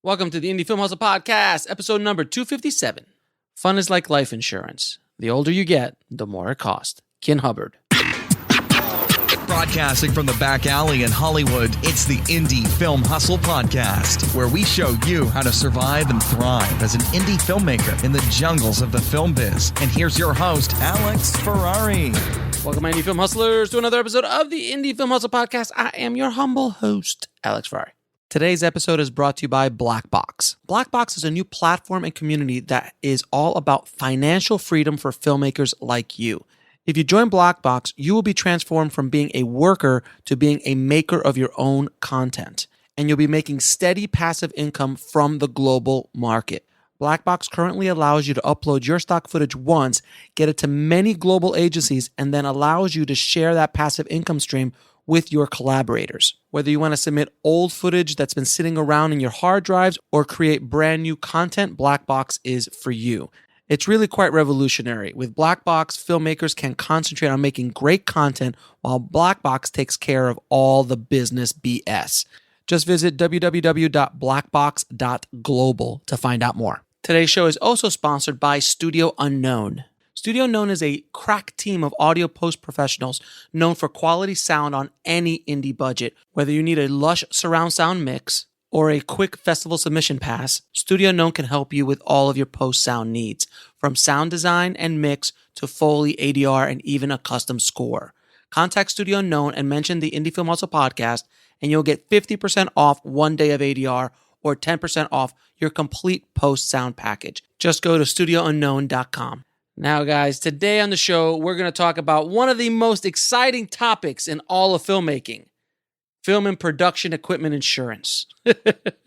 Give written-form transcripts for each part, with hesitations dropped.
Welcome to the Indie Film Hustle Podcast, episode number 257. Fun is like life insurance. The older you get, the more it costs. Ken Hubbard. Broadcasting from the back alley in Hollywood, it's the Indie Film Hustle Podcast, where we show you how to survive and thrive as an indie filmmaker in the jungles of the film biz. And here's your host, Alex Ferrari. Welcome, my Indie Film Hustlers, to another episode of the Indie Film Hustle Podcast. I am your humble host, Alex Ferrari. Today's episode is brought to you by Blackbox. Blackbox is a new platform and community that is all about financial freedom for filmmakers like you. If you join Blackbox, you will be transformed from being a worker to being a maker of your own content. And you'll be making steady passive income from the global market. Blackbox currently allows you to upload your stock footage once, get it to many global agencies, and then allows you to share that passive income stream with your collaborators. Whether you want to submit old footage that's been sitting around in your hard drives or create brand new content, Blackbox is for you. It's really quite revolutionary. With Blackbox, filmmakers can concentrate on making great content while Blackbox takes care of all the business BS. Just visit www.blackbox.global to find out more. Today's show is also sponsored by Studio Unknown. Studio Unknown is a crack team of audio post professionals known for quality sound on any indie budget. Whether you need a lush surround sound mix or a quick festival submission pass, Studio Unknown can help you with all of your post sound needs, from sound design and mix to Foley, ADR, and even a custom score. Contact Studio Unknown and mention the Indie Film Hustle Podcast, and you'll get 50% off one day of ADR or 10% off your complete post sound package. Just go to studiounknown.com. Now, guys, today on the show, we're going to talk about one of the most exciting topics in all of filmmaking, film and production equipment insurance. But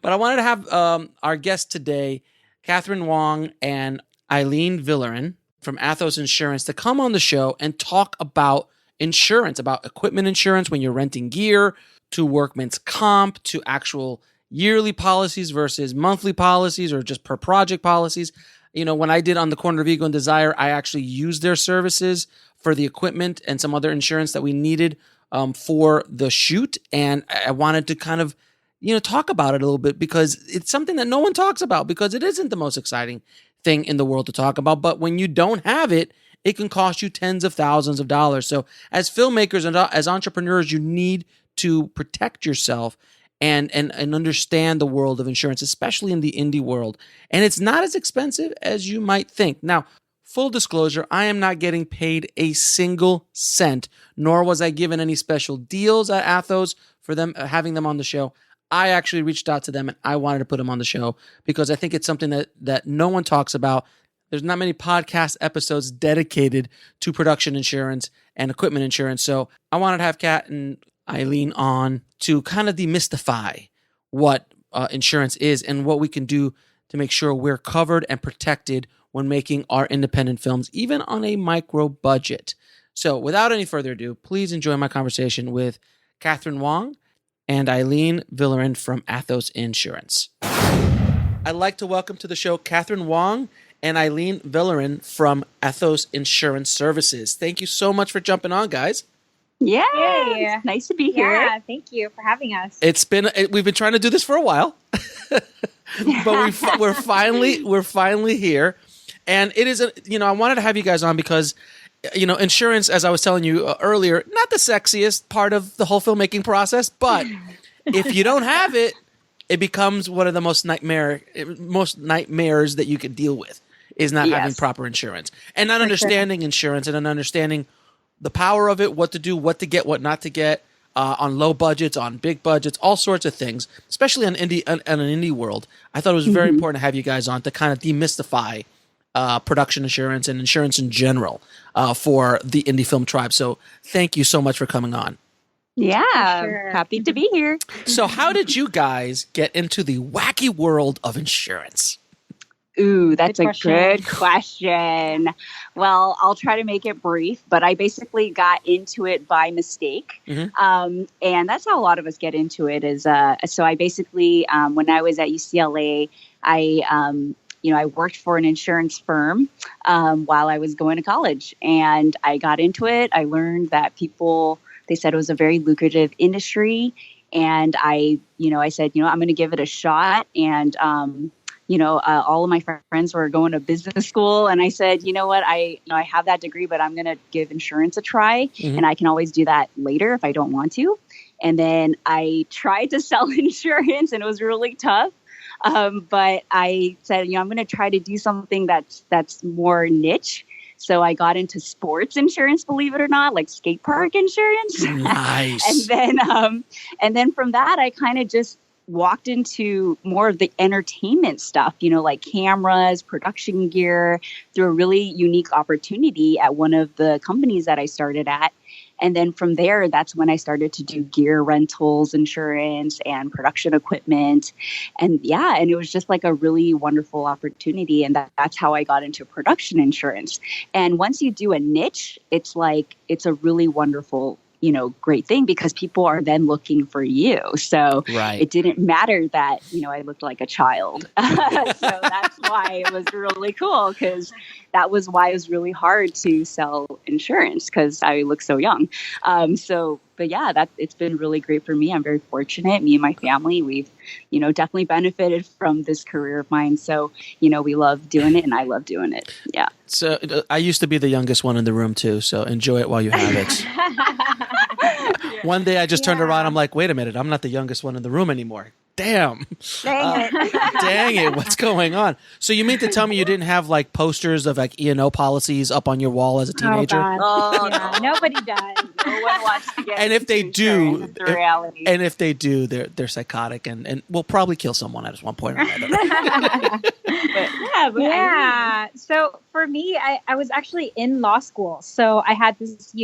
I wanted to have our guests today, Kathrine Wong and Aylene Villarin from Athos Insurance, to come on the show and talk about insurance, about equipment insurance when you're renting gear, to workman's comp, to actual yearly policies versus monthly policies or just per project policies. You know, when I did On the Corner of Ego and Desire, I actually used their services for the equipment and some other insurance that we needed for the shoot. And I wanted to kind of, talk about it a little bit because it's something that no one talks about because it isn't the most exciting thing in the world to talk about. But when you don't have it, it can cost you tens of thousands of dollars. So as filmmakers and as entrepreneurs, you need to protect yourself and understand the world of insurance, especially in the indie world. And it's not as expensive as you might think. Now, full disclosure, I am not getting paid a single cent, nor was I given any special deals at Athos for them having them on the show. I actually reached out to them and I wanted to put them on the show because I think it's something that no one talks about. There's not many podcast episodes dedicated to production insurance and equipment insurance. So I wanted to have Kat and Aylene on to kind of demystify what insurance is and what we can do to make sure we're covered and protected when making our independent films, even on a micro budget. So without any further ado, please enjoy my conversation with Kathrine Wong and Aylene Villarin from Athos Insurance. I'd like to welcome to the show Kathrine Wong and Aylene Villarin from Athos Insurance Services. Thank you so much for jumping on, guys. Yeah, it's nice to be here. Yeah, thank you for having us. We've been trying to do this for a while, but we're finally here, and it is I wanted to have you guys on because insurance, as I was telling you earlier, not the sexiest part of the whole filmmaking process, but if you don't have it, it becomes one of the most nightmares that you could deal with is not having proper insurance and not understanding insurance and not understanding the power of it, what to do, what to get, what not to get, on low budgets, on big budgets, all sorts of things, especially on an indie world. I thought it was very important to have you guys on to kind of demystify production insurance and insurance in general for the indie film tribe. So thank you so much for coming on. Yeah, Sure. Happy to be here. So how did you guys get into the wacky world of insurance? Ooh, that's Good a good question. Well, I'll try to make it brief, but I basically got into it by mistake. And that's how a lot of us get into it is, so I basically, when I was at UCLA, I worked for an insurance firm while I was going to college, and I got into it. I learned that they said it was a very lucrative industry. And I said, I'm going to give it a shot. And, all of my friends were going to business school. And I said, you know what, I have that degree, but I'm going to give insurance a try. Mm-hmm. And I can always do that later if I don't want to. And then I tried to sell insurance and it was really tough. But I said, I'm going to try to do something that's more niche. So I got into sports insurance, believe it or not, like skate park insurance. Nice. and then from that, I kind of just walked into more of the entertainment stuff, like cameras, production gear, through a really unique opportunity at one of the companies that I started at. And then from there, that's when I started to do gear rentals, insurance, and production equipment. And and it was just like a really wonderful opportunity. And that's how I got into production insurance. And once you do a niche, it's a really wonderful, great thing because people are then looking for you. So It didn't matter that, I looked like a child. So that's why it was really cool, because that was why it was really hard to sell insurance, because I look so young. It's been really great for me. I'm very fortunate. Me and my family, we've, definitely benefited from this career of mine. So, we love doing it and I love doing it. Yeah. So I used to be the youngest one in the room too. So enjoy it while you have it. One day I just turned around. I'm like, wait a minute. I'm not the youngest one in the room anymore. Damn. Dang it. Dang it. What's going on? So you mean to tell me you didn't have like posters of like E&O policies up on your wall as a teenager? Oh, yeah, nobody does. No one wants to get And if they do, the reality. And if they do, they're psychotic and will probably kill someone at one point or another. So for me, I was actually in law school. So I had this,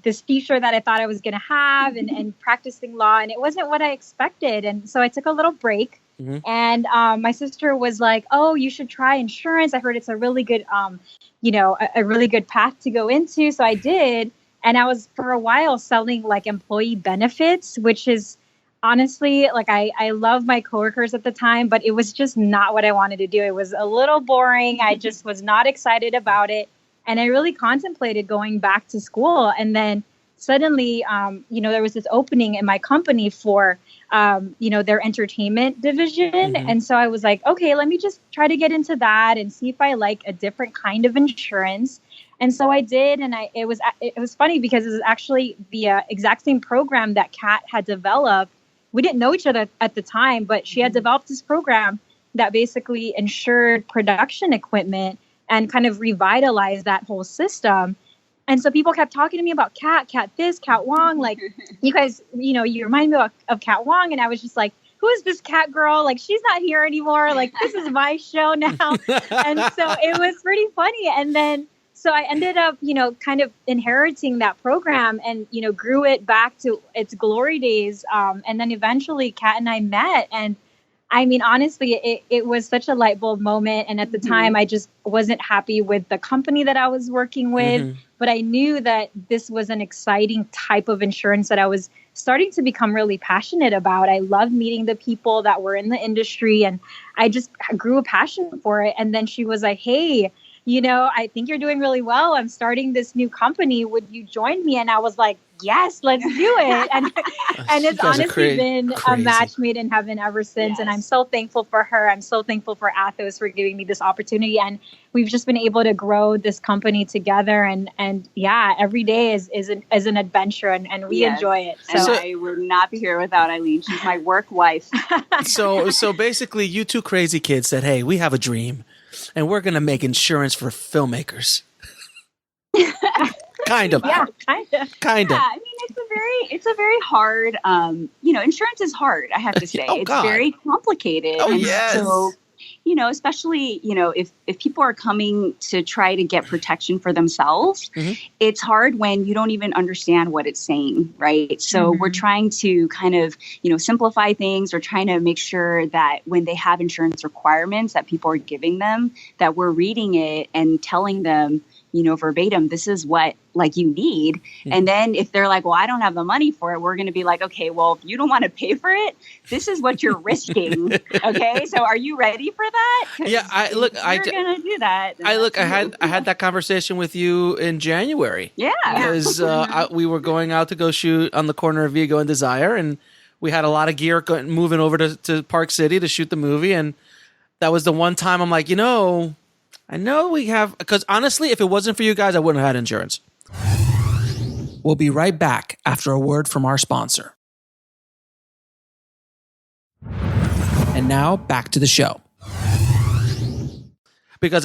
this future that I thought I was going to have and practicing law. And it wasn't what I expected. And so I took a little break. Mm-hmm. And my sister was like, oh, you should try insurance. I heard it's a really good, a really good path to go into. So I did. And I was for a while selling like employee benefits, which is honestly, like I love my coworkers at the time, but it was just not what I wanted to do. It was a little boring. I just was not excited about it. And I really contemplated going back to school. And then suddenly, there was this opening in my company for, their entertainment division. Mm-hmm. And so I was like, okay, let me just try to get into that and see if I like a different kind of insurance. And so I did. And it was funny because it was actually the exact same program that Kat had developed. We didn't know each other at the time, but she had developed this program that basically insured production equipment and kind of revitalized that whole system. And so people kept talking to me about Kat this, Kat Wong. Like, you guys, you remind me of Kat Wong. And I was just like, who is this Kat girl? Like, she's not here anymore. Like, this is my show now. And so it was pretty funny. And then, so I ended up, kind of inheriting that program and, grew it back to its glory days. And then eventually Kat and I met. And I mean, honestly, it was such a light bulb moment. And at the time, I just wasn't happy with the company that I was working with. Mm-hmm. But I knew that this was an exciting type of insurance that I was starting to become really passionate about. I loved meeting the people that were in the industry, and I just grew a passion for it. And then she was like, hey, I think you're doing really well. I'm starting this new company. Would you join me? And I was like, yes, let's do it. And it's honestly been a match made in heaven ever since. Yes. And I'm so thankful for her. I'm so thankful for Athos for giving me this opportunity. And we've just been able to grow this company together. And every day is an adventure, and we enjoy it. So I would not be here without Aylene. She's my work wife. So basically you two crazy kids said, hey, we have a dream and we're going to make insurance for filmmakers. Kind of. Yeah, kind of. Yeah, I mean, it's a very hard, insurance is hard, I have to say. It's very complicated. Oh, and yes. So, especially, if people are coming to try to get protection for themselves, it's hard when you don't even understand what it's saying, right? So we're trying to kind of, simplify things. We're trying to make sure that when they have insurance requirements that people are giving them, that we're reading it and telling them, verbatim, this is what like you need. Mm-hmm. And then if they're like, well, I don't have the money for it, we're going to be like, okay, well, if you don't want to pay for it, this is what you're risking. Okay. So are you ready for that? Yeah. You're going to do that. I had that conversation with you in January. Yeah. Because we were going out to go shoot on the corner of Vigo and Desire, and we had a lot of gear moving over to Park City to shoot the movie. And that was the one time I'm like, I know we have, because honestly, if it wasn't for you guys, I wouldn't have had insurance. We'll be right back after a word from our sponsor. And now back to the show. Because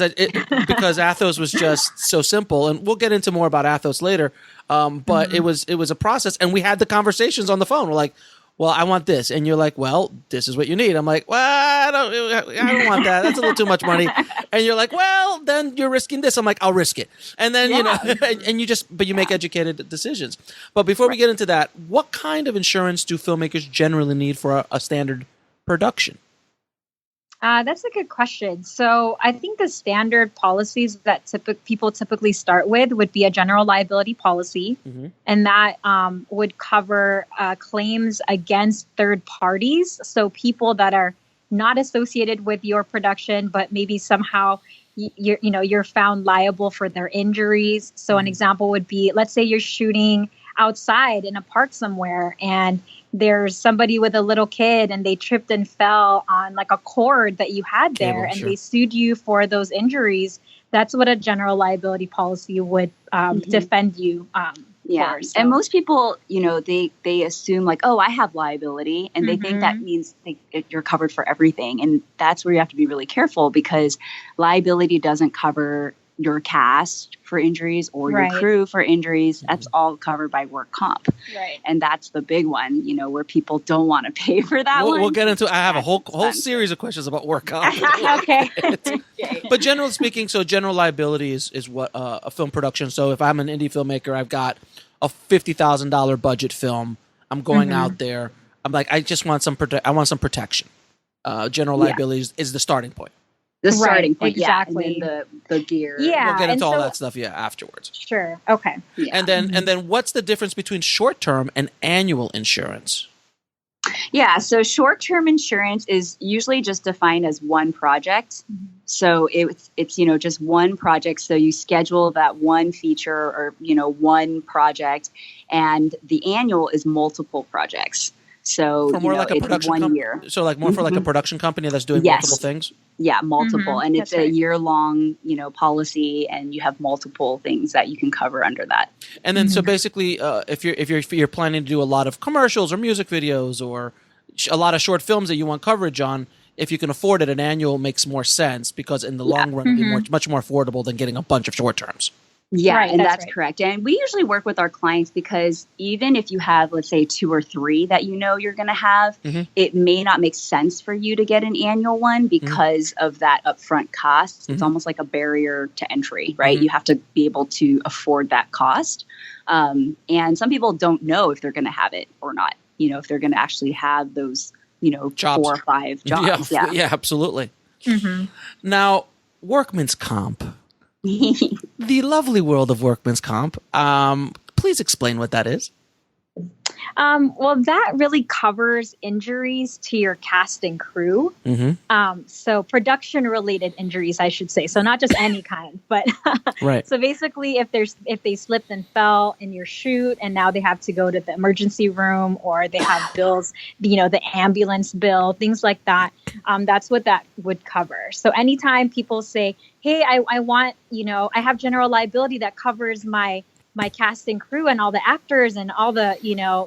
Athos was just so simple, and we'll get into more about Athos later. But it was a process, and we had the conversations on the phone. We're like, well, I want this. And you're like, well, this is what you need. I'm like, well, I don't want that. That's a little too much money. And you're like, well, then you're risking this. I'm like, I'll risk it. And then, and you make educated decisions. But before we get into that, what kind of insurance do filmmakers generally need for a standard production? That's a good question. So I think the standard policies that people typically start with would be a general liability policy. Mm-hmm. And that would cover claims against third parties. So people that are not associated with your production, but maybe somehow you're found liable for their injuries. So an example would be, let's say you're shooting outside in a park somewhere, and there's somebody with a little kid and they tripped and fell on like a cord that you had there, and they sued you for those injuries. That's what a general liability policy would defend you for. So. And most people, they assume like, oh, I have liability, and they think that means you're covered for everything. And that's where you have to be really careful, because liability doesn't cover your cast for injuries or your crew for injuries. That's all covered by work comp. Right. And that's the big one, where people don't want to pay for that one. We'll get into, I have a whole series of questions about work comp. Okay. But generally speaking, so general liability is what a film production. So if I'm an indie filmmaker, I've got a $50,000 budget film. I'm going out there. I'm like, I just want some protection. General liability is the starting point. The starting point, exactly. And then the gear. Yeah, we'll get into all that stuff, afterwards. Sure. Okay. Yeah. And then what's the difference between short-term and annual insurance? Yeah, so short-term insurance is usually just defined as one project. Mm-hmm. So it's just one project. So you schedule that one feature or one project, and the annual is multiple projects. So for more like a production 1 year. So like more for like a production company that's doing multiple things. Yeah, multiple, and it's a year-long, policy, and you have multiple things that you can cover under that. And then, so basically, if you're planning to do a lot of commercials or music videos or a lot of short films that you want coverage on, if you can afford it, an annual makes more sense, because in the long run, it'll be much more affordable than getting a bunch of short terms. Yeah, and that's correct. And we usually work with our clients because even if you have, let's say, 2 or 3 that you're going to have, it may not make sense for you to get an annual one because of that upfront cost. It's almost like a barrier to entry, right? You have to be able to afford that cost. And some people don't know if they're going to have it or not, if they're going to actually have those, jobs. 4 or 5 jobs. Yeah, absolutely. Now, workman's comp. The lovely world of workman's comp. Please explain what that is. Well, that really covers injuries to your cast and crew. So production-related injuries, I should say. So not just any kind, but So basically, if they slipped and fell in your shoot, and now they have to go to the emergency room, or they have bills, the ambulance bill, things like that. That's what that would cover. So anytime people say, "Hey, I want, I have general liability that covers my cast and crew and all the actors and all the,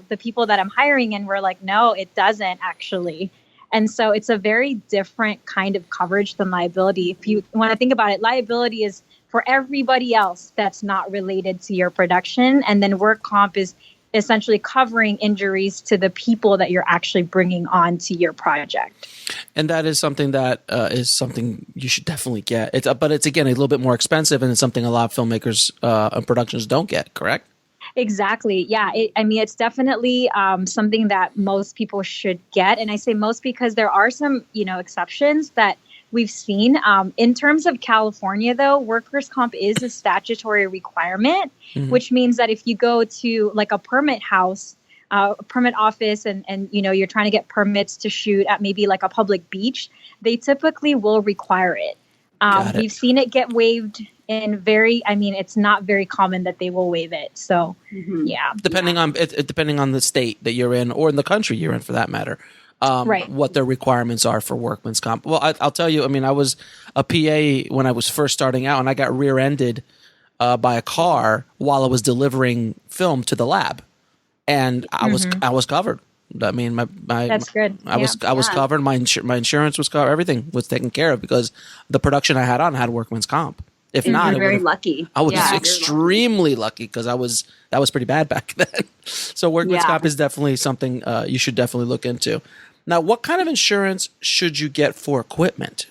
the people that I'm hiring," and we're like, no, it doesn't actually. And so it's a very different kind of coverage than liability. If you want to think about it, liability is for everybody else that's not related to your production. And then work comp is essentially covering injuries to the people that you're actually bringing on to your project. And that is something that is something you should definitely get. But it's, again, a little bit more expensive, and it's something a lot of filmmakers and productions don't get, correct? Exactly. Yeah. It's definitely something that most people should get. And I say most because there are some, exceptions that we've seen. In terms of California, though, workers' comp is a statutory requirement, which means that if you go to like a permit house, a permit office, and you're trying to get permits to shoot at maybe like a public beach, they typically will require it. We've seen it get waived in it's not very common that they will waive it. So, yeah. Depending on the state that you're in, or in the country you're in for that matter, what their requirements are for workman's comp. Well, I'll tell you, I was a PA when I was first starting out, and I got rear-ended by a car while I was delivering film to the lab. And I was covered. I mean, that's good. I was covered. My insurance was covered. Everything was taken care of because the production I had on had workman's comp. If not, you're very lucky. I was extremely lucky because that was pretty bad back then. So workman's comp is definitely something you should definitely look into. Now, what kind of insurance should you get for equipment?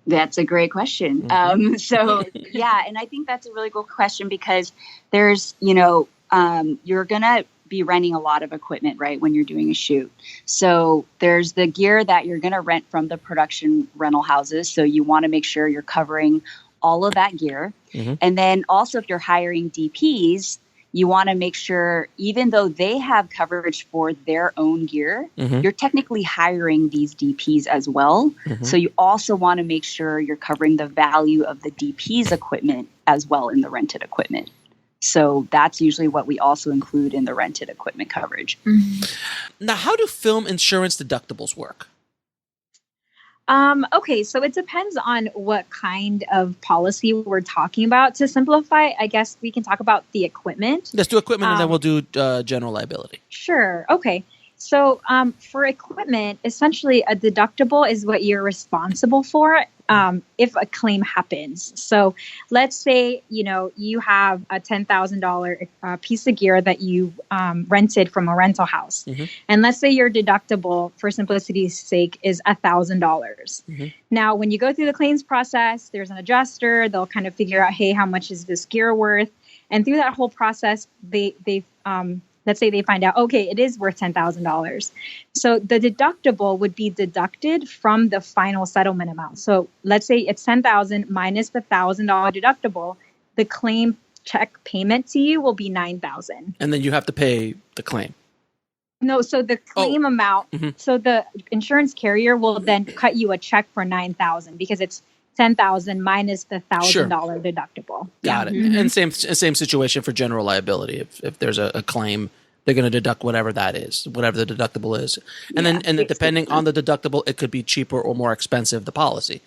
That's a great question. And I think that's a really good question because there's, you're going to be renting a lot of equipment, right, when you're doing a shoot. So there's the gear that you're going to rent from the production rental houses. So you want to make sure you're covering all of that gear. And then also if you're hiring DPs, you want to make sure, even though they have coverage for their own gear, you're technically hiring these DPs as well. So you also want to make sure you're covering the value of the DP's equipment as well in the rented equipment. So that's usually what we also include in the rented equipment coverage. Now, how do film insurance deductibles work? Okay, so it depends on what kind of policy we're talking about. To simplify, I guess we can talk about the equipment. Let's do equipment and then we'll do general liability. Sure. Okay. So for equipment, essentially a deductible is what you're responsible for if a claim happens. So let's say, you have a $10,000 piece of gear that you rented from a rental house. And let's say your deductible, for simplicity's sake, is $1,000. Now, when you go through the claims process, there's an adjuster. They'll kind of figure out, hey, how much is this gear worth? And through that whole process, let's say they find out, okay, it is worth $10,000. So the deductible would be deducted from the final settlement amount. So let's say it's $10,000 minus the $1,000 deductible. The claim check payment to you will be $9,000. And then you have to pay the claim. No, so the claim amount. So the insurance carrier will then cut you a check for $9,000 because it's $10,000 minus the $1,000 deductible. Got it. And same situation for general liability. If there's a claim, they're going to deduct whatever that is, whatever the deductible is, and then depending on the deductible, it could be cheaper or more expensive, the policy.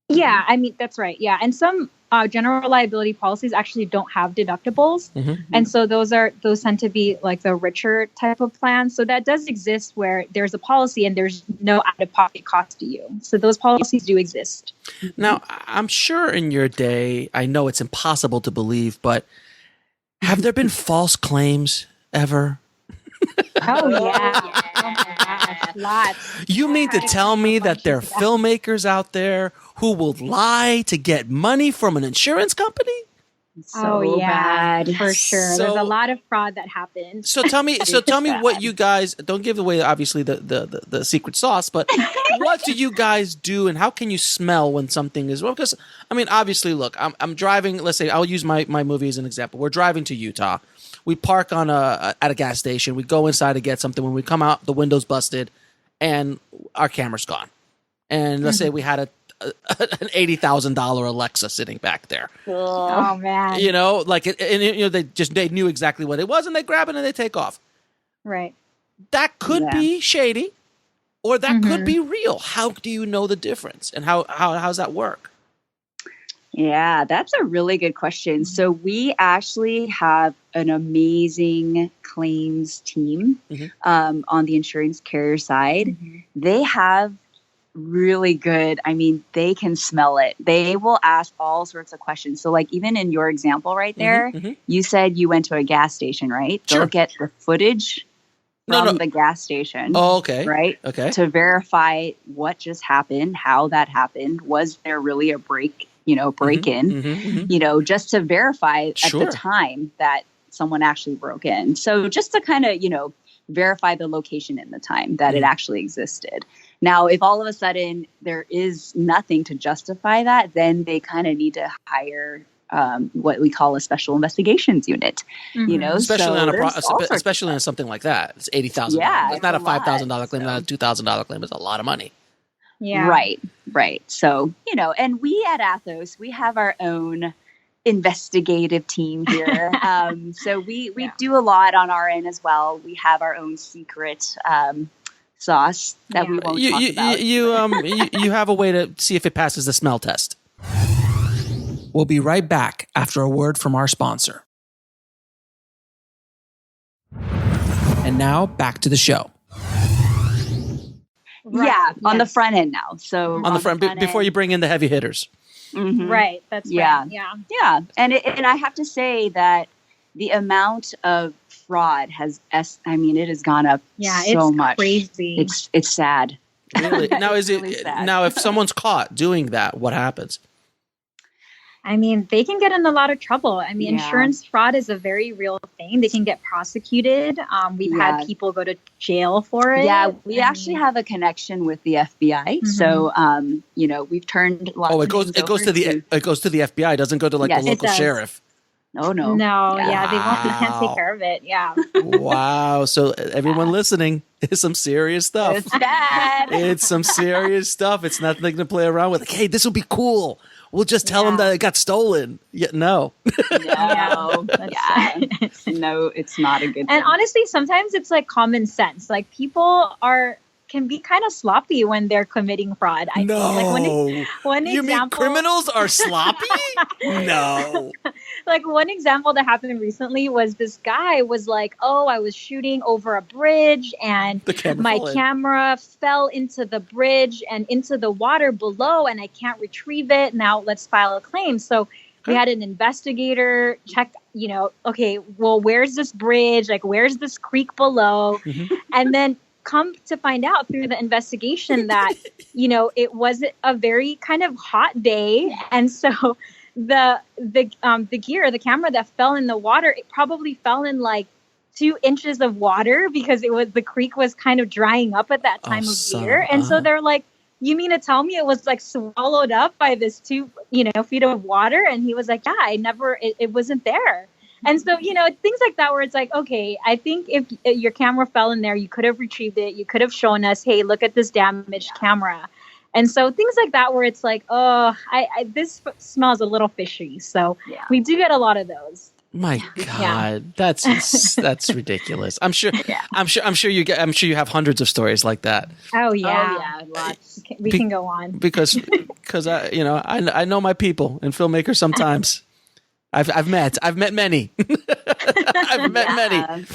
Yeah, that's right. Yeah, and some general liability policies actually don't have deductibles, and so those tend to be like the richer type of plans. So that does exist where there's a policy and there's no out-of-pocket cost to you. So those policies do exist. Now, I'm sure in your day, I know it's impossible to believe, but have there been false claims ever? Oh yeah. Oh my gosh, lots. You mean to tell me that there are filmmakers out there who will lie to get money from an insurance company? So bad. For sure. There's a lot of fraud that happens. So tell me what you guys, don't give away obviously the secret sauce, but what do you guys do and how can you smell when something is wrong? Because obviously, look, I'm driving, let's say I'll use my movie as an example. We're driving to Utah. We park at a gas station. We go inside to get something. When we come out, the window's busted and our camera's gone. And let's say we had an $80,000 Alexa sitting back there. Oh man! They knew exactly what it was, and they grab it and they take off. Right. That could be shady, or that could be real. How do you know the difference, and how's that work? Yeah, that's a really good question. So we actually have an amazing claims team on the insurance carrier side. They have really good, they can smell it. They will ask all sorts of questions. So like even in your example right there, you said you went to a gas station, right? Sure. They'll get the footage from the gas station. Oh, okay. Right? Okay. To verify what just happened, how that happened. Was there really a break-in, just to verify at the time that someone actually broke in. So just to kind of, verify the location and the time that it actually existed. Now, if all of a sudden there is nothing to justify that, then they kind of need to hire what we call a special investigations unit. You know, especially so especially on something like that. It's $80,000. Yeah, it's not a $5,000 lot, claim, not a $2,000 claim. It's a lot of money. Yeah. Right. So, you know, and we at Athos, we have our own investigative team here. So we do a lot on our end as well. We have our own secret sauce that we won't talk about. You have a way to see if it passes the smell test. We'll be right back after a word from our sponsor. And now back to the show. Right. Yeah, on the front end now. So on the front before you bring in the heavy hitters. Mm-hmm. Right. That's right. Yeah. And I have to say that the amount of fraud it has gone up so much. Crazy. It's sad. Really? Now really sad. Now if someone's caught doing that, what happens? I mean, they can get in a lot of trouble. I mean, insurance fraud is a very real thing. They can get prosecuted. We've had people go to jail for it. Yeah, we actually have a connection with the FBI. So, you know, we've turned lots it goes to the FBI. It doesn't go to the local sheriff. No. They can't take care of it. Yeah. Wow. So everyone listening, it's some serious stuff. It's bad. It's some serious stuff. It's nothing to play around with. Like, hey, this will be cool. We'll just tell them that it got stolen. No. No, it's not a good thing. And honestly, sometimes it's like common sense. Like people can be kind of sloppy when they're committing fraud. I think. Like one you example, mean criminals are sloppy? No. Like one example that happened recently was this guy was like, "Oh, I was shooting over a bridge and my camera fell into the bridge and into the water below and I can't retrieve it. Now let's file a claim." So we had an investigator check, you know, okay, well, where's this bridge? Like, where's this creek below? And then come to find out through the investigation that, you know, it was a very kind of hot day. And so the gear, the camera that fell in the water, it probably fell in like 2 inches of water because the creek was kind of drying up at that time of year. And so they're like, "You mean to tell me it was like swallowed up by this 2 feet of water?" And he was like, "Yeah, it wasn't there." And so, you know, things like that where it's like, okay, I think if your camera fell in there, you could have retrieved it. You could have shown us, hey, look at this damaged camera. And so things like that where it's like, oh, this smells a little fishy. So we do get a lot of those. My God, that's ridiculous. I'm sure you have hundreds of stories like that. Oh yeah, lots. We can go on because I know my people and filmmakers sometimes. I've met many. I've met many.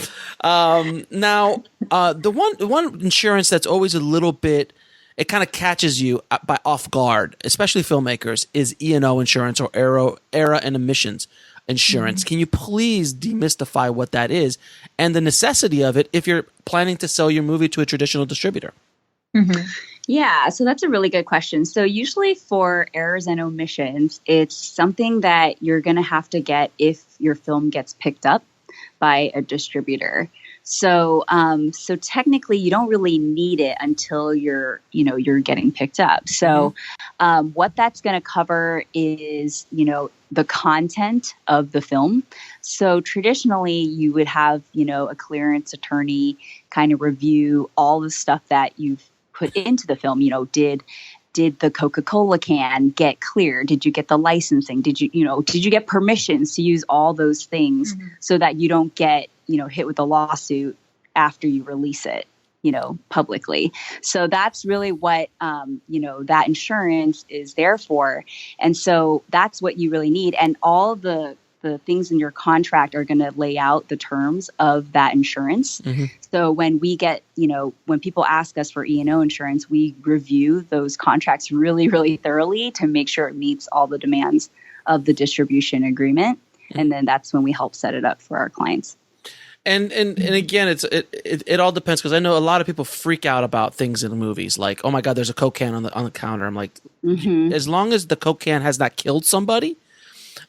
Now, the one insurance that's always a little bit, it kind of catches you by off guard, especially filmmakers, is E&O insurance or error and emissions insurance. Can you please demystify what that is and the necessity of it if you're planning to sell your movie to a traditional distributor? Yeah, so that's a really good question. So usually for errors and omissions, it's something that you're going to have to get if your film gets picked up by a distributor. So technically you don't really need it until you're getting picked up. So what that's going to cover is, the content of the film. So traditionally you would have, a clearance attorney kind of review all the stuff that you've put into the film. Did the Coca-Cola can get clear? Did you get the licensing? Did you get permissions to use all those things so that you don't get, hit with a lawsuit after you release it, publicly. So that's really what, that insurance is there for. And so that's what you really need. And all the things in your contract are going to lay out the terms of that insurance. So when we get, when people ask us for E&O insurance, we review those contracts really, really thoroughly to make sure it meets all the demands of the distribution agreement. And then that's when we help set it up for our clients. And again, it all depends, because I know a lot of people freak out about things in the movies, like, oh my God, there's a Coke can on the counter. I'm like, as long as the Coke can has not killed somebody,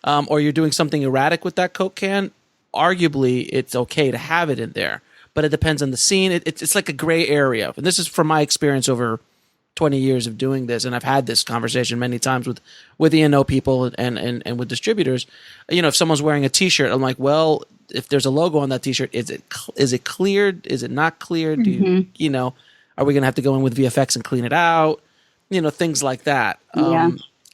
or you're doing something erratic with that Coke can, arguably it's okay to have it in there. But it depends on the scene. It's like a gray area. And this is from my experience over 20 years of doing this, and I've had this conversation many times with E&O people and with distributors. If someone's wearing a T-shirt, I'm like, well, if there's a logo on that T-shirt, is it cleared? Is it not cleared? Do are we going to have to go in with VFX and clean it out? Things like that.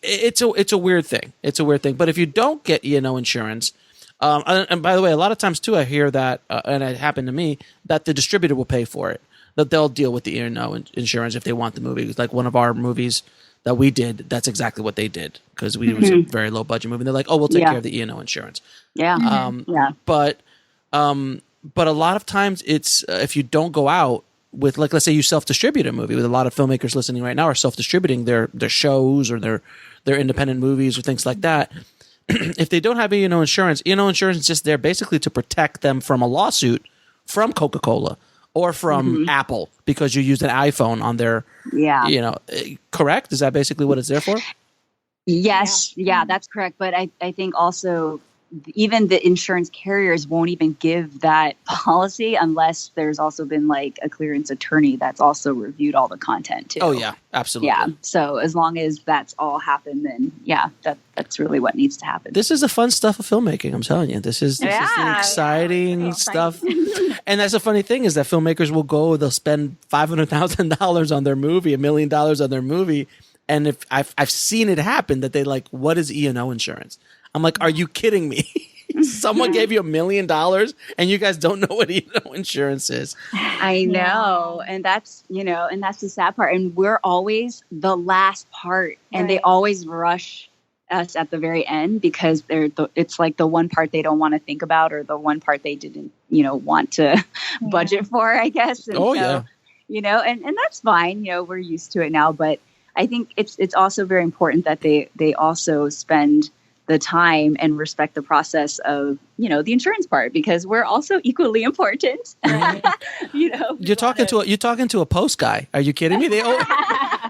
It's a weird thing. It's a weird thing. But if you don't get E&O insurance, and by the way, a lot of times too, I hear that, and it happened to me, that the distributor will pay for it. That they'll deal with the E&O insurance if they want the movie. Like one of our movies that we did, that's exactly what they did, because it was a very low budget movie. And they're like, oh, we'll take care of the E&O insurance. But a lot of times it's if you don't go out with, like, let's say you self-distribute a movie. With a lot of filmmakers listening right now are self-distributing their shows or their independent movies or things like that. If they don't have E&O insurance is just there basically to protect them from a lawsuit from Coca-Cola or from Apple because you used an iPhone on their, correct? Is that basically what it's there for? Yes. Yeah, that's correct. But I think also even the insurance carriers won't even give that policy unless there's also been like a clearance attorney that's also reviewed all the content too. Oh yeah, absolutely. Yeah. So as long as that's all happened, then that's really what needs to happen. This is the fun stuff of filmmaking. I'm telling you, this is the exciting stuff. And that's the funny thing is that filmmakers they'll spend $500,000 on their movie, $1 million on their movie. And if I've seen it happen that they like, what is E&O insurance? I'm like, are you kidding me? Someone gave you $1 million and you guys don't know what E&O insurance is. I know. And that's the sad part. And we're always the last part and they always rush us at the very end because it's like the one part they don't want to think about or the one part they didn't, want to budget for, I guess. And and that's fine. We're used to it now, but I think it's also very important that they also spend the time and respect the process of, the insurance part, because we're also equally important. Right. You're talking to a post guy. Are you kidding me?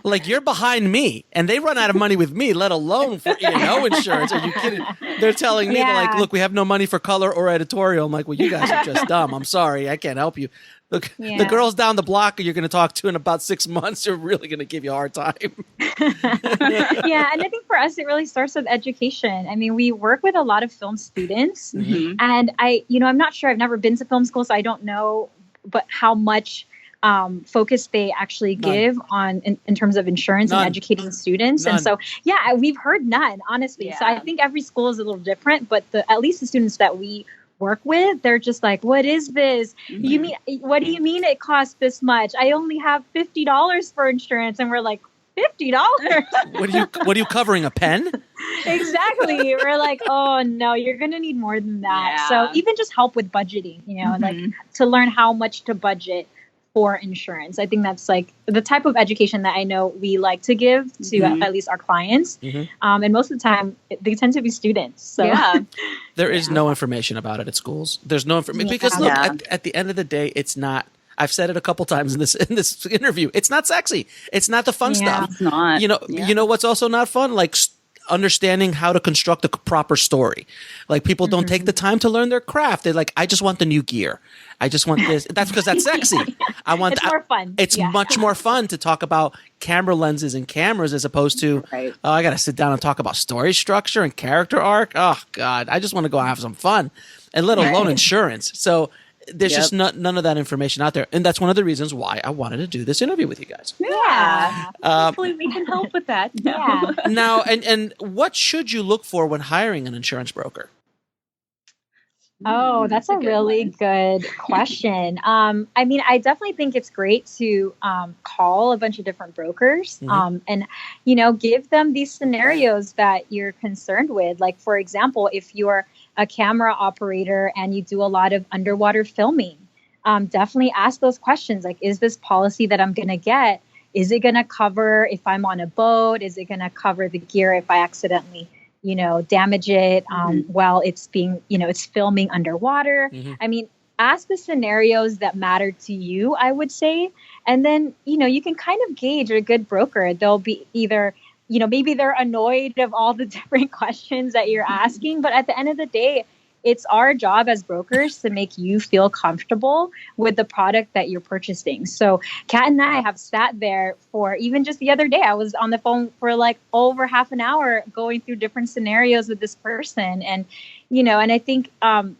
Like you're behind me and they run out of money with me, let alone for insurance. Are you kidding? They're telling me, they're like, look, we have no money for color or editorial. I'm like, well, you guys are just dumb. I'm sorry. I can't help you. Look, the girls down the block you're going to talk to in about 6 months are really going to give you a hard time. Yeah, and I think for us, it really starts with education. I mean, we work with a lot of film students, and I'm not sure. I've never been to film school, so I don't know, but how much focus they actually give on in terms of insurance and educating students. And so, we've heard none, honestly. Yeah. So I think every school is a little different, but at least the students that we work with, they're just like, what is this? What do you mean it costs this much? I only have $50 for insurance. And we're like, $50? What are you covering, a pen? Exactly. We're like, oh no, you're going to need more than that. So even just help with budgeting, like to learn how much to budget for insurance. I think that's like the type of education that I know we like to give to at least our clients. And most of the time they tend to be students. So there is no information about it at schools. There's no information because look, at the end of the day, it's not, I've said it a couple times in this interview. It's not sexy. It's not the fun stuff. It's not. You know what's also not fun? Like understanding how to construct a proper story. Like people don't take the time to learn their craft. They're like, I just want the new gear. I just want this. That's because that's sexy. It's more fun. It's much more fun to talk about camera lenses and cameras as opposed to, I got to sit down and talk about story structure and character arc. Oh God, I just want to go have some fun, and let alone insurance. So there's just none of that information out there. And that's one of the reasons why I wanted to do this interview with you guys. Yeah. Hopefully we can help with that. Yeah. Now, and what should you look for when hiring an insurance broker? Oh, that's a really good question. I mean, I definitely think it's great to call a bunch of different brokers and, give them these scenarios that you're concerned with. Like, for example, if you're a camera operator and you do a lot of underwater filming, definitely ask those questions. Like, is this policy that I'm going to get, is it going to cover if I'm on a boat? Is it going to cover the gear if I accidentally damage it while it's being, it's filming underwater. I mean, ask the scenarios that matter to you, I would say. And then, you can kind of gauge a good broker. They'll be either, maybe they're annoyed of all the different questions that you're asking, but at the end of the day, it's our job as brokers to make you feel comfortable with the product that you're purchasing. So Kat and I have sat there for, even just the other day, I was on the phone for like over half an hour going through different scenarios with this person. And, and I think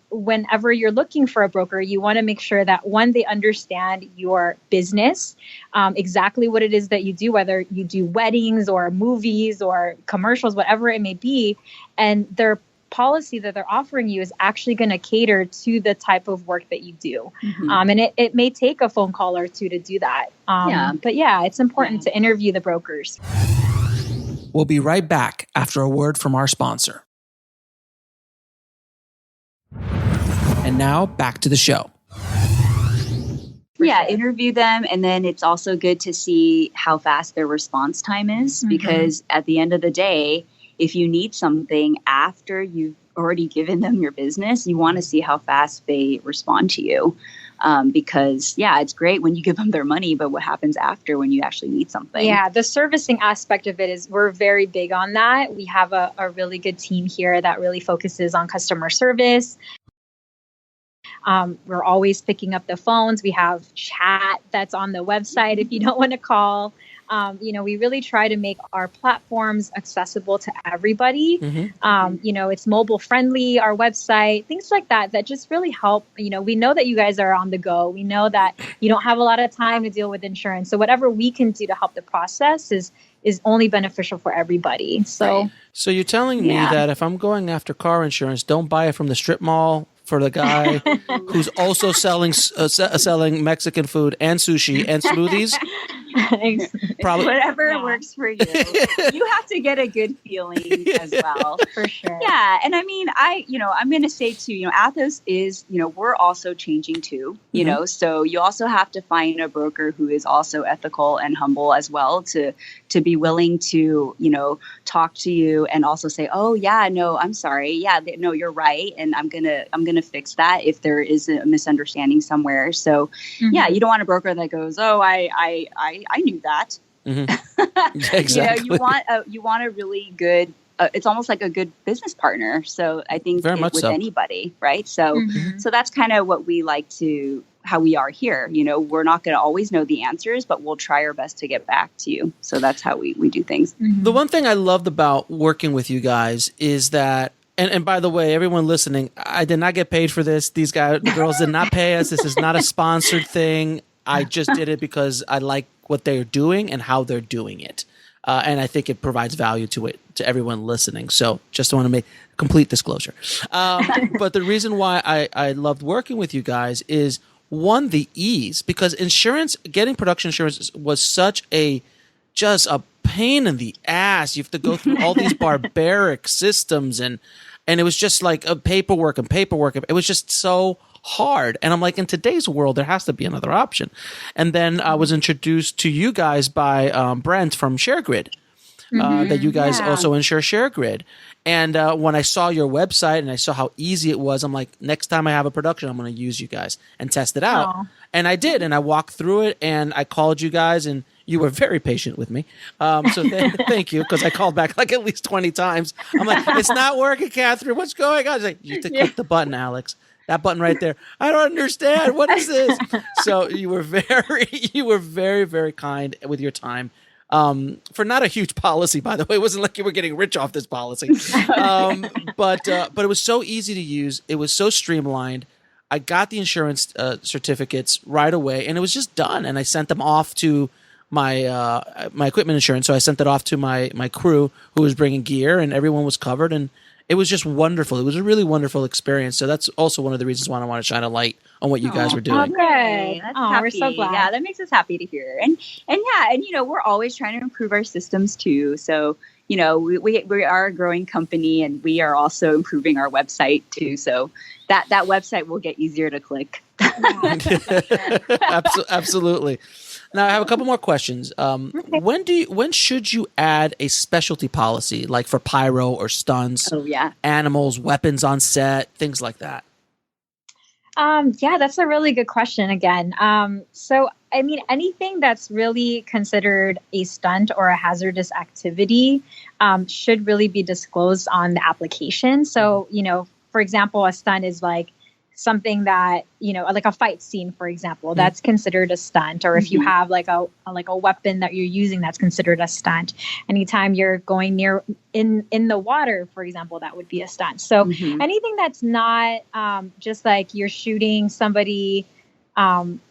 whenever you're looking for a broker, you want to make sure that, one, they understand your business, exactly what it is that you do, whether you do weddings or movies or commercials, whatever it may be, and their policy that they're offering you is actually going to cater to the type of work that you do. And it may take a phone call or two to do that. But yeah, it's important to interview the brokers. We'll be right back after a word from our sponsor. And now back to the show. Yeah, interview them. And then it's also good to see how fast their response time is, because at the end of the day, if you need something after you've already given them your business, you want to see how fast they respond to you. Because, it's great when you give them their money, but what happens after when you actually need something? Yeah, the servicing aspect of it is, we're very big on that. We have a really good team here that really focuses on customer service. We're always picking up the phones. We have chat that's on the website if you don't want to call. We really try to make our platforms accessible to everybody. It's mobile friendly, our website, things like that just really help. We know that you guys are on the go. We know that you don't have a lot of time to deal with insurance. So whatever we can do to help the process is only beneficial for everybody. So you're telling me that if I'm going after car insurance, don't buy it from the strip mall for the guy who's also selling Mexican food and sushi and smoothies. Probably whatever works for you. You have to get a good feeling as well. For sure. Yeah. And I mean, I'm going to say too, Athos is, we're also changing too, so you also have to find a broker who is also ethical and humble as well to be willing to, talk to you and also say, oh yeah, no, I'm sorry. Yeah, no, you're right. And I'm going to fix that if there is a misunderstanding somewhere. So yeah, you don't want a broker that goes, oh, I knew that. Exactly. You want a really good. It's almost like a good business partner. So I think with anybody, right? So so that's kind of what we like to. How we are here. We're not going to always know the answers, but we'll try our best to get back to you. So that's how we do things. The one thing I loved about working with you guys is that. And by the way, everyone listening, I did not get paid for this. The girls did not pay us. This is not a sponsored thing. I just did it because I like what they're doing and how they're doing it. And I think it provides value to everyone listening. So just want to make complete disclosure. But the reason why I loved working with you guys is, one, the ease, because getting production insurance was such just a pain in the ass. You have to go through all these barbaric systems and it was just like a paperwork. It was just so hard. And I'm like, in today's world, there has to be another option. And then I was introduced to you guys by Brent from ShareGrid, that you guys also insure ShareGrid. And when I saw your website and I saw how easy it was, I'm like, next time I have a production, I'm going to use you guys and test it out. Aww. And I did. And I walked through it and I called you guys and you were very patient with me. So thank you, because I called back like at least 20 times. I'm like, it's not working, Kathrine. What's going on? She's like, you have to click the button, Alex. That button right there. I don't understand. What is this? So you were very, very kind with your time. For not a huge policy, by the way. It wasn't like you were getting rich off this policy. But it was so easy to use. It was so streamlined. I got the insurance certificates right away, and it was just done. And I sent them off to my equipment insurance. So I sent it off to my crew who was bringing gear, and everyone was covered. And it was just wonderful. It was a really wonderful experience. So that's also one of the reasons why I want to shine a light on what you guys were doing. Okay. We're so glad. Yeah, that makes us happy to hear. And we're always trying to improve our systems too. So, we are a growing company and we are also improving our website too. So that website will get easier to click. Absolutely. Now I have a couple more questions. When should you add a specialty policy, like for pyro or stunts, animals, weapons on set, things like that? That's a really good question again. So, I mean, anything that's really considered a stunt or a hazardous activity should really be disclosed on the application. So, for example, a stunt is like something that, like a fight scene, for example, that's considered a stunt. Or if you have like a weapon that you're using, that's considered a stunt. Anytime you're going near in the water, for example, that would be a stunt. So anything that's not just like you're shooting somebody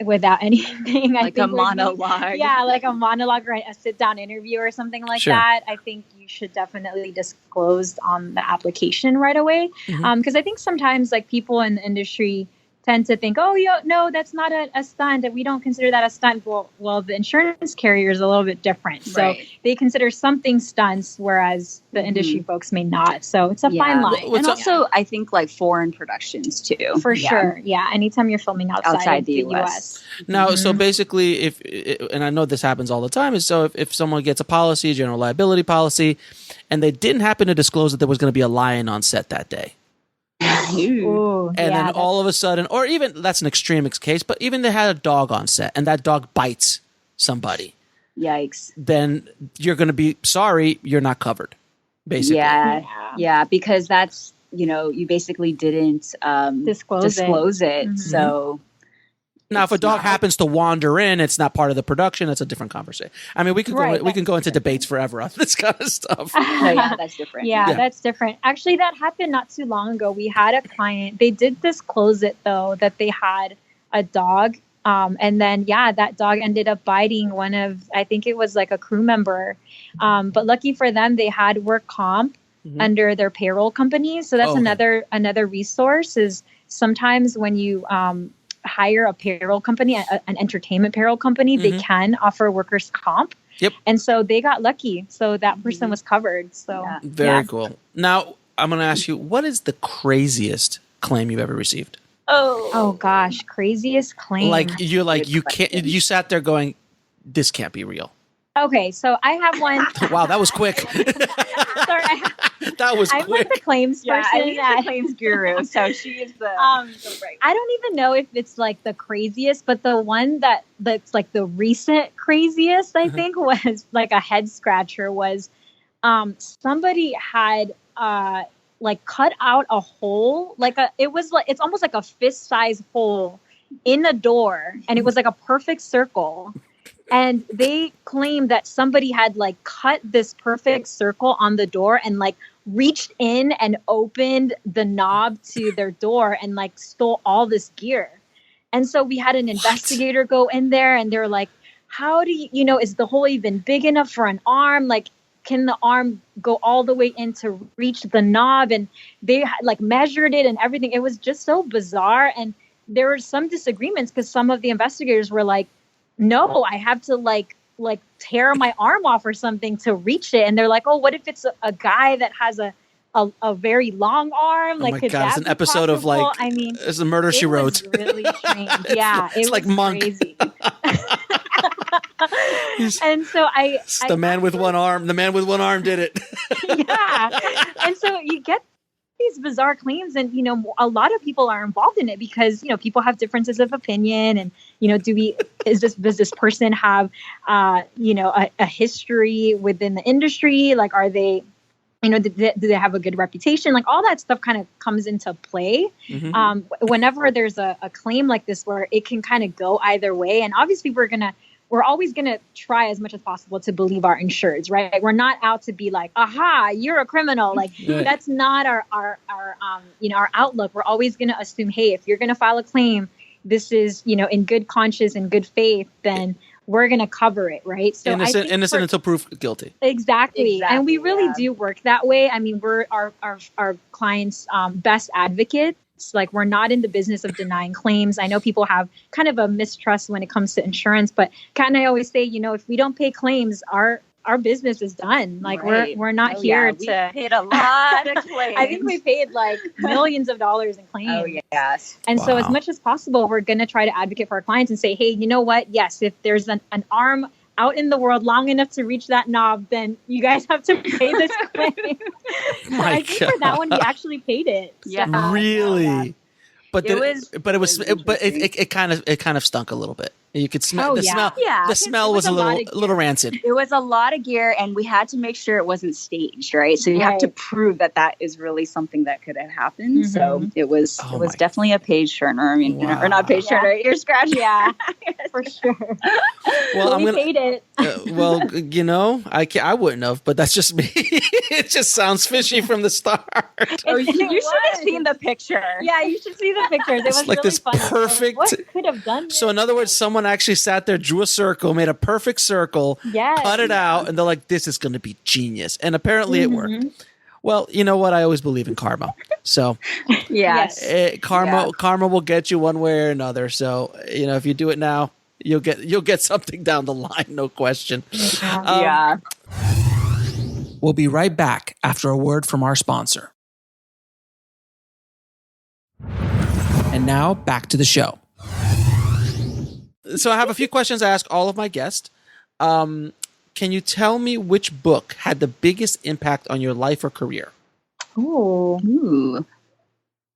without anything, I think a monologue. Like a monologue or a sit down interview or something like that. I think you should definitely disclose on the application right away. Because I think sometimes like people in the industry tend to think, no, that's not a stunt, and we don't consider that a stunt. Well, the insurance carrier is a little bit different. So they consider something stunts, whereas the industry folks may not. So it's a fine line. And also, I think like foreign productions too. For sure. Yeah. Anytime you're filming outside the US. Now, so basically, and I know this happens all the time, is so if someone gets a policy, general liability policy, and they didn't happen to disclose that there was going to be a lion on set that day. Ooh, and then all of a sudden, or even that's an extreme case, but even they had a dog on set and that dog bites somebody. Yikes. Then you're going to be sorry, you're not covered, basically. Yeah, because that's, you basically didn't disclose it. So now, if a dog happens to wander in, it's not part of the production. It's a different conversation. I mean, we can go into debates forever on this kind of stuff. That's different. Yeah, that's different. Actually, that happened not too long ago. We had a client. They did disclose it though, that they had a dog, and then that dog ended up biting one of, I think it was like a crew member. But lucky for them, they had work comp under their payroll company. So that's another resource. Is sometimes when you hire a payroll company, an entertainment payroll company, they can offer workers' comp. Yep. And so they got lucky. So that person was covered. So very cool. Now I'm going to ask you, what is the craziest claim you've ever received? Oh gosh, craziest claim. You sat there going, this can't be real. Okay, so I have one. Wow, that was quick. Sorry, that was I'm quick. like the claims person. The claims guru. So she is the. I don't even know if it's like the craziest, but the one that's like the recent craziest, I think, was like a head scratcher. Was somebody had like cut out a hole, it's almost like a fist size hole in a door, and it was like a perfect circle. And they claimed that somebody had like cut this perfect circle on the door and like reached in and opened the knob to their door and like stole all this gear. And so we had an investigator go in there, and they're like, how do you, is the hole even big enough for an arm? Like, can the arm go all the way in to reach the knob? And they like measured it and everything. It was just so bizarre. And there were some disagreements because some of the investigators were like, no, I have to like tear my arm off or something to reach it. And they're like, oh, what if it's a guy that has a very long arm? Like, oh my God, it's an episode possible? of like, I mean, it's a Murder, She Wrote. It was really strange. Yeah, it's like Monk. Crazy. And so the man with one arm did it. Yeah. And so you get these bizarre claims, and a lot of people are involved in it because people have differences of opinion, and does this person have a history within the industry? Like, are they do they have a good reputation? Like, all that stuff kind of comes into play whenever there's a claim like this, where it can kind of go either way. And obviously we're always going to try as much as possible to believe our insureds, right? We're not out to be like, aha, you're a criminal. Like, that's not our outlook. We're always going to assume, hey, if you're going to file a claim, this is, in good conscience and good faith, then we're going to cover it, right? So innocent until proved guilty. Exactly. And we really do work that way. I mean, we're our clients' best advocates. Like, we're not in the business of denying claims. I know people have kind of a mistrust when it comes to insurance, but Kat and I always say, if we don't pay claims, our business is done. Like, we're not here to. We paid a lot of claims. I think we paid like millions of dollars in claims. Oh yes. And so as much as possible, we're going to try to advocate for our clients and say, hey, you know what? Yes, if there's an arm out in the world long enough to reach that knob, then you guys have to pay this claim. I think for that one, we actually paid it. Yeah, really. Yeah. But it kind of stunk a little bit. You could smell Oh, the yeah. smell. Yeah, The 'cause smell it was a lot little of rancid. It was a lot of gear, and we had to make sure it wasn't staged, right? So you have to Right. prove that is really something that could have happened. So it was Oh it was my- definitely a page turner. I mean, or not page Wow. turner, ear scratch. Yeah, for sure. Well, We paid it. I wouldn't have, but that's just me. It just sounds fishy from the start. Oh, you should have was. seen the picture. Yeah, you should see the pictures. It It's was like really this funny. perfect- What could have done this? So in other words, someone actually sat there, drew a circle, made a perfect circle, Yes. cut it out, and they're like, "This is going to be genius." And apparently it worked. Mm-hmm. Well, you know what? I always believe in karma. So Yes. karma will get you one way or another. So if you do it now, you'll get something down the line, no question. Yeah. We'll be right back after a word from our sponsor. And now back to the show. So I have a few questions I ask all of my guests. Can you tell me which book had the biggest impact on your life or career? Ooh.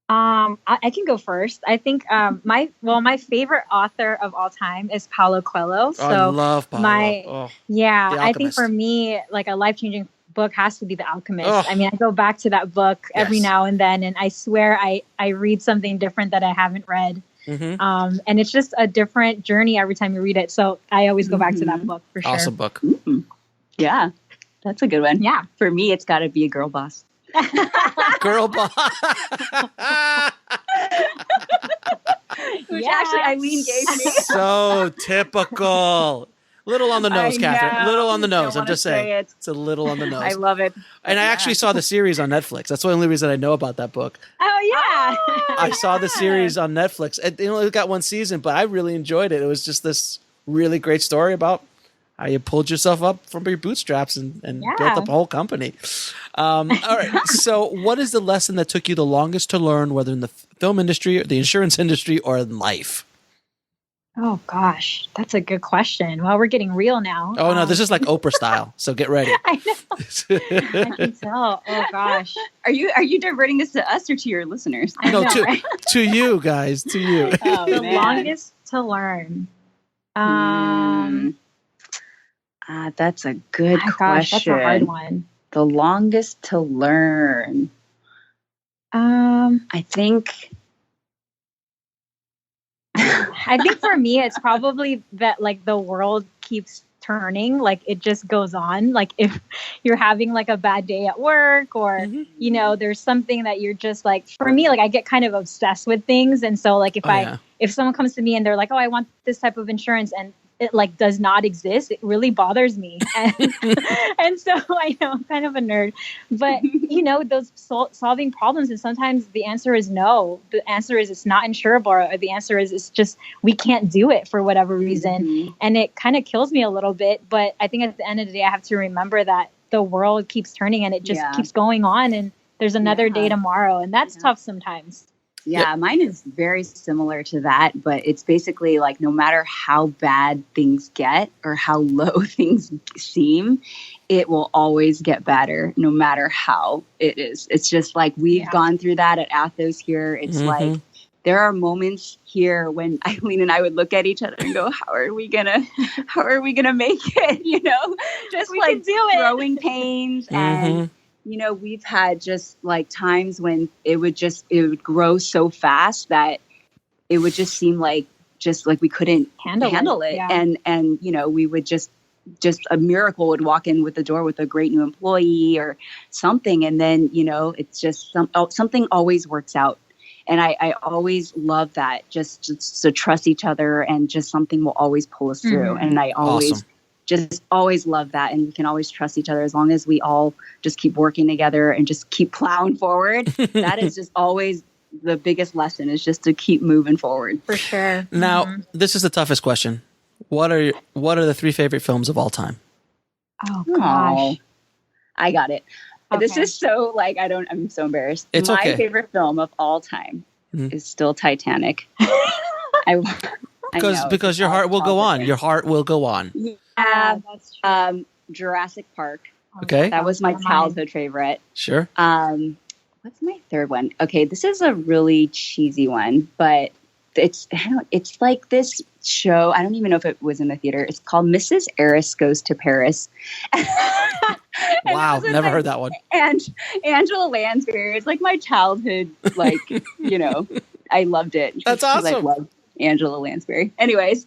I can go first. I think my favorite author of all time is Paulo Coelho. So I love Paulo. The I think Alchemist. for me, like a life-changing book has to be The Alchemist. Oh. I mean, I go back to that book every Yes. now and then, and I swear I read something different that I haven't read. Mm-hmm. And it's just a different journey every time you read it. So I always go back to that book for sure. Awesome book. Yeah. That's a good one. Yeah. For me, it's got to be a girl boss. Girl boss. Which Yes. actually Aylene gave me. So typical. Little on the nose, I Kathrine. know. Little on the Don't nose. I'm wanna just say saying. it. It's a little on the nose. I love it. And I actually saw the series on Netflix. That's the only reason I know about that book. Oh yeah. I saw the series on Netflix. It only got one season, but I really enjoyed it. It was just this really great story about how you pulled yourself up from your bootstraps and built up a whole company. All right. So what is the lesson that took you the longest to learn, whether in the film industry or the insurance industry or in life? Oh gosh, that's a good question. Well, we're getting real now. Oh, no, this is like Oprah style. So get ready. I know. I can tell. Oh gosh. Are you diverting this to us or to your listeners? I No, know, right? to you guys, to you. Oh, The man. longest to learn. That's a good My question. gosh, that's a hard one. The longest to learn. I think. I think for me, it's probably that like the world keeps turning, like it just goes on. Like if you're having like a bad day at work or, you know, there's something that you're just like, for me, like I get kind of obsessed with things. And so like if someone comes to me and they're like, oh, I want this type of insurance and it like does not exist, it really bothers me. And, and so I know I'm kind of a nerd, but you know, those solving problems. And sometimes the answer is no, the answer is it's not insurable, or the answer is it's just, we can't do it for whatever reason. And it kind of kills me a little bit. But I think at the end of the day, I have to remember that the world keeps turning and it just keeps going on. And there's another day tomorrow. And that's tough sometimes. Yeah, mine is very similar to that, but it's basically like no matter how bad things get or how low things seem, it will always get better no matter how it is. It's just like we've gone through that at Athos here. It's like there are moments here when Aylene and I would look at each other and go, how are we gonna make it? You know, just We like can do it. growing pains and you know, we've had just like times when it would grow so fast that it would just seem like we couldn't handle it. Yeah. And, you know, we would just a miracle would walk in with the door with a great new employee or something. And then, you know, it's just something always works out. And I always love that just to trust each other and just something will always pull us through. And I always just always love that. And we can always trust each other as long as we all just keep working together and just keep plowing forward. That is just always the biggest lesson, is just to keep moving forward. For sure. Now, this is the toughest question. What are the 3 favorite films of all time? Oh gosh. I got it. Okay. This is so like, I'm so embarrassed. It's My okay. favorite film of all time is still Titanic. Because your heart will go on. Your heart will go on. That's true. Jurassic Park. Okay. That was my childhood favorite. Sure. What's my third one? Okay, this is a really cheesy one, but it's like this show. I don't even know if it was in the theater. It's called Mrs. Eris Goes to Paris. Wow, never heard that one. And Angela Lansbury is like my childhood, like, I loved it. That's awesome. I love Angela Lansbury. Anyways,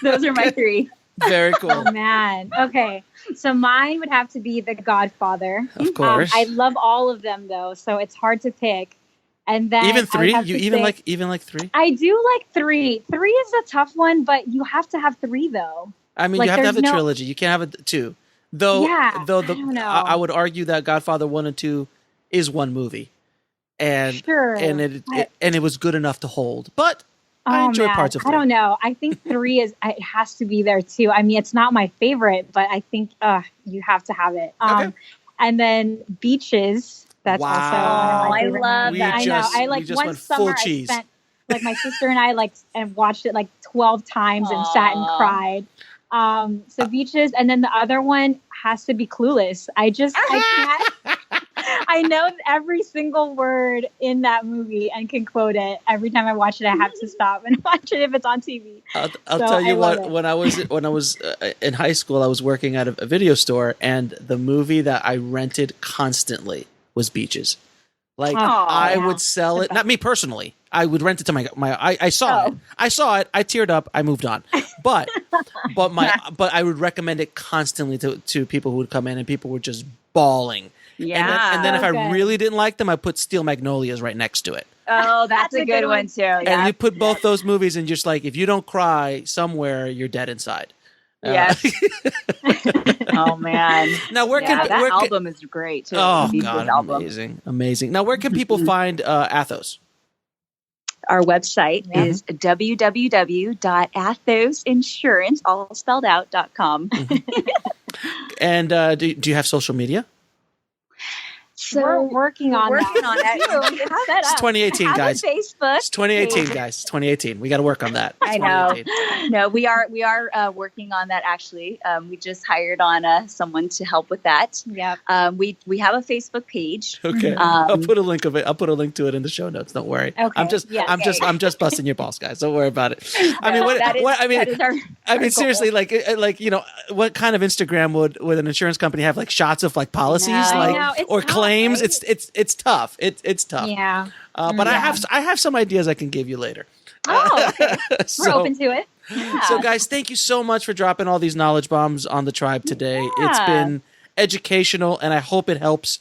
those are my three. Very cool. Oh, man. Okay. So mine would have to be The Godfather. Of course. I love all of them, though, so it's hard to pick. And then even three? You even say, like three? I do like three. Three is a tough one, but you have to have three, though. I mean, you have to have the trilogy. You can't have two. Though, I don't know. I would argue that Godfather 1 and 2 is one movie. And sure. and it was good enough to hold. But I enjoy parts of it. I don't know. I think three it has to be there too. I mean, it's not my favorite, but I think you have to have it. Okay. And then Beaches. That's also one of my favorite love that. I know. I like one summer I spent like my sister and I and watched it like 12 times and sat and cried. So Beaches, and then the other one has to be Clueless. I can't. I know every single word in that movie and can quote it. Every time I watch it, I have to stop and watch it if it's on TV. I'll tell you what. When I was in high school, I was working at a video store, and the movie that I rented constantly was Beaches. Like I would sell it. Not me personally. I would rent it to my. I saw it. I saw it. I teared up. I moved on. But I would recommend it constantly to people who would come in, and people were just bawling. Yeah. And then if I really didn't like them, I put Steel Magnolias right next to it. Oh, that's a good one too. Yeah. And you put both those movies, and just like, if you don't cry somewhere, you're dead inside. Yes. Oh man. Now that album is great too. Oh God, amazing. Now where can people find Athos? Our website is www.athosinsurance.com. And do you have social media? So we're working on that. It's 2018, guys. Facebook. It's 2018, guys. It's 2018. We got to work on that. I know. No, we are working on that. Actually, we just hired on someone to help with that. Yep. We have a Facebook page. Okay. I'll put a link of it. I'll put a link to it in the show notes. Don't worry. Okay. I'm just busting your balls, guys. Don't worry about it. I mean, seriously, like what kind of Instagram would an insurance company have, like shots of like policies, or claims? Right? It's tough. It's tough. Yeah. But I have some ideas I can give you later. Oh, okay. We're open to it. Yeah. So guys, thank you so much for dropping all these knowledge bombs on the tribe today. Yeah. It's been educational, and I hope it helps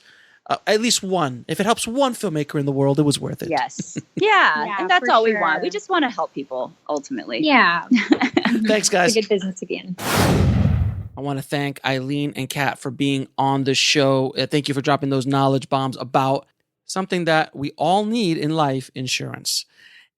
at least one. If it helps one filmmaker in the world, it was worth it. Yes. Yeah. And that's all we want. We just want to help people ultimately. Yeah. Thanks, guys. It's a good business again. I want to thank Aylene and Kat for being on the show. Thank you for dropping those knowledge bombs about something that we all need in life, insurance.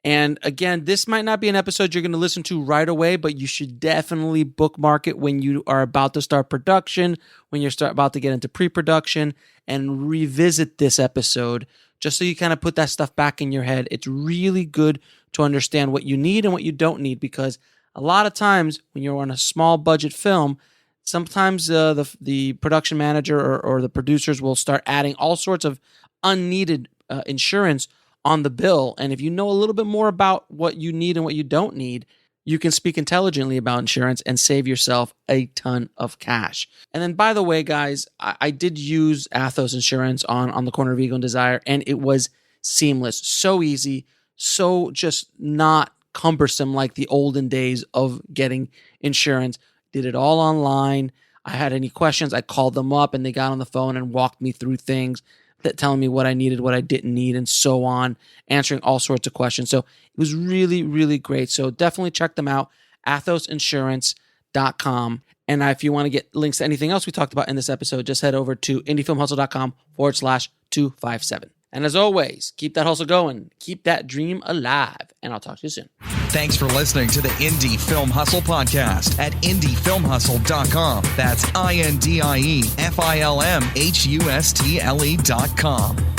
And again, this might not be an episode you're going to listen to right away, but you should definitely bookmark it when you are about to start production, when you're about to get into pre-production, and revisit this episode just so you kind of put that stuff back in your head. It's really good to understand what you need and what you don't need, because a lot of times when you're on a small budget film, sometimes the production manager or the producers will start adding all sorts of unneeded insurance on the bill. And if you know a little bit more about what you need and what you don't need, you can speak intelligently about insurance and save yourself a ton of cash. And then, by the way, guys, I did use Athos Insurance on the corner of Ego and Desire, and it was seamless, so easy, so just not cumbersome like the olden days of getting insurance. Did it all online. I had any questions, I called them up, and they got on the phone and walked me through things, that telling me what I needed, what I didn't need, and so on, answering all sorts of questions. So it was really, really great. So definitely check them out, athosinsurance.com. And if you want to get links to anything else we talked about in this episode, just head over to indiefilmhustle.com/257. And as always, keep that hustle going, keep that dream alive, and I'll talk to you soon. Thanks for listening to the Indie Film Hustle podcast at indiefilmhustle.com. That's INDIEFILMHUSTLE.com.